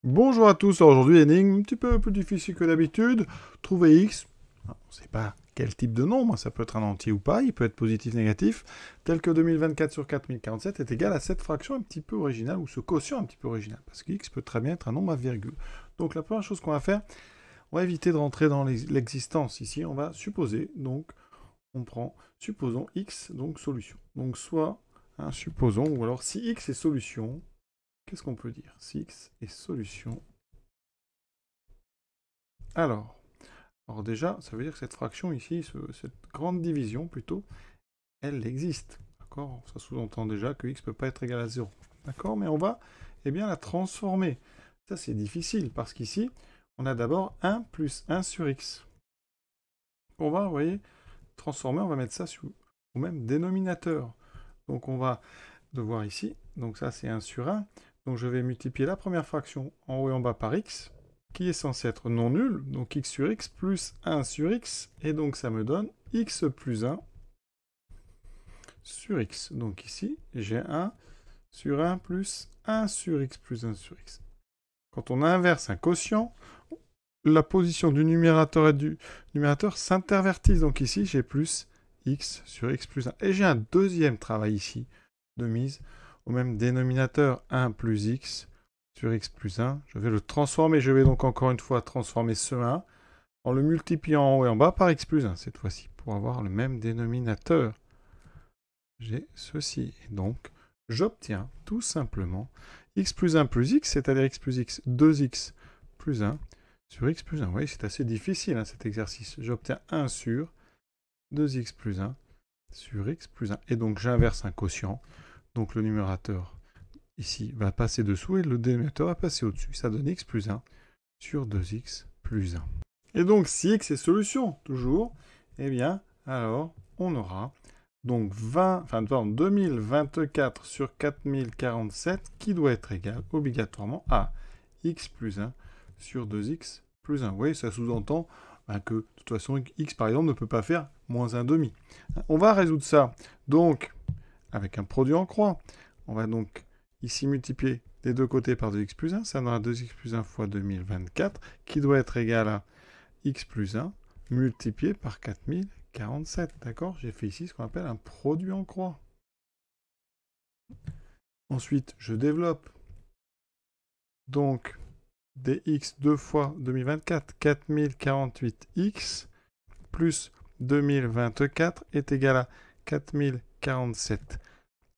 Bonjour à tous, aujourd'hui énigme un petit peu plus difficile que d'habitude. Trouver x, on ne sait pas quel type de nombre, ça peut être un entier ou pas, il peut être positif, négatif, tel que 2024 sur 4047 est égal à cette fraction un petit peu originale, ou ce quotient un petit peu original, parce que x peut très bien être un nombre à virgule. Donc la première chose qu'on va faire, on va éviter de rentrer dans l'existence ici, on va supposer, donc on prend, supposons x, donc solution. Donc soit, supposons, ou alors si x est solution, qu'est-ce qu'on peut dire? Si x est solution. Alors, déjà, ça veut dire que cette fraction ici, cette grande division plutôt, elle existe. D'accord? Ça sous-entend déjà que x ne peut pas être égal à 0. D'accord? Mais on va bien, la transformer. Ça, c'est difficile parce qu'ici, on a d'abord 1 plus 1 sur x. On va, vous voyez, transformer, on va mettre ça au même dénominateur. Donc, on va devoir ici, donc ça, c'est 1 sur 1. Donc, je vais multiplier la première fraction en haut et en bas par x, qui est censé être non nul, donc x sur x plus 1 sur x, et donc ça me donne x plus 1 sur x. Donc ici, j'ai 1 sur 1 plus 1 sur x plus 1 sur x. Quand on inverse un quotient, la position du numérateur et du numérateur s'intervertissent. Donc ici, j'ai plus x sur x plus 1. Et j'ai un deuxième travail ici de mise au même dénominateur, 1 plus x sur x plus 1. Je vais le transformer. Je vais donc encore une fois transformer ce 1 en le multipliant en haut et en bas par x plus 1 cette fois-ci, pour avoir le même dénominateur. J'ai ceci. Et donc, j'obtiens tout simplement x plus 1 plus x, c'est-à-dire x plus x, 2x plus 1 sur x plus 1. Vous voyez, c'est assez difficile cet exercice. J'obtiens 1 sur 2x plus 1 sur x plus 1. Et donc, j'inverse un quotient. Donc, le numérateur ici va passer dessous et le dénominateur va passer au-dessus. Ça donne x plus 1 sur 2x plus 1. Et donc, si x est solution, toujours, eh bien, alors, on aura donc 2024 sur 4047 qui doit être égal obligatoirement à x plus 1 sur 2x plus 1. Vous voyez, ça sous-entend que, de toute façon, x, par exemple, ne peut pas faire moins 1 demi. On va résoudre ça, donc, avec un produit en croix. On va donc ici multiplier des deux côtés par 2x plus 1. Ça donnera 2x plus 1 fois 2024 qui doit être égal à x plus 1 multiplié par 4047. D'accord? J'ai fait ici ce qu'on appelle un produit en croix. Ensuite, je développe donc dx 2 fois 2024, 4048x plus 2024 est égal à 4047.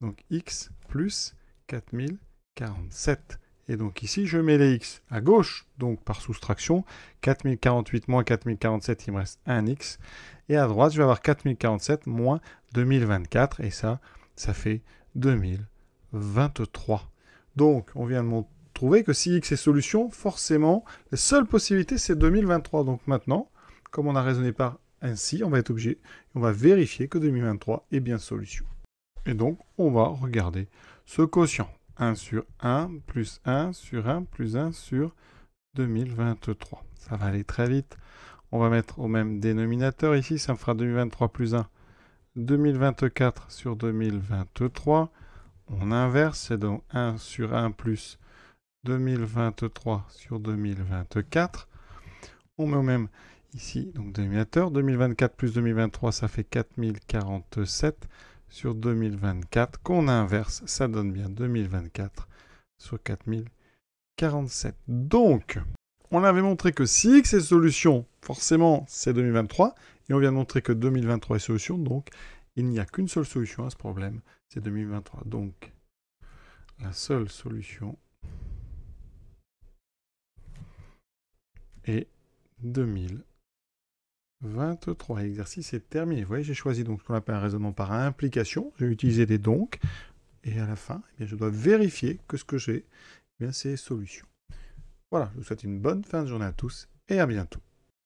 Donc x plus 4047. Et donc ici, je mets les x à gauche, donc par soustraction. 4048 moins 4047, il me reste 1x. Et à droite, je vais avoir 4047 moins 2024. Et ça fait 2023. Donc, on vient de trouver que si x est solution, forcément, la seule possibilité, c'est 2023. Donc maintenant, comme on a raisonné par ainsi, on va être obligé, on va vérifier que 2023 est bien solution. Et donc, on va regarder ce quotient. 1 sur 1 plus 1 sur 1 plus 1 sur 2023. Ça va aller très vite. On va mettre au même dénominateur ici. Ça me fera 2023 plus 1. 2024 sur 2023. On inverse. C'est donc 1 sur 1 plus 2023 sur 2024. On met au même ici, donc dénominateur. 2024 plus 2023, ça fait 4047 sur 2024. Qu'on inverse, ça donne bien 2024 sur 4047. Donc, on avait montré que si x est solution, forcément, c'est 2023. Et on vient de montrer que 2023 est solution. Donc, il n'y a qu'une seule solution à ce problème, c'est 2023. Donc, la seule solution est 2023. L'exercice est terminé. Vous voyez, j'ai choisi donc ce qu'on appelle un raisonnement par implication. J'ai utilisé des donc. Et à la fin, eh bien, je dois vérifier que ce que j'ai, eh bien, c'est solution. Voilà, je vous souhaite une bonne fin de journée à tous et à bientôt.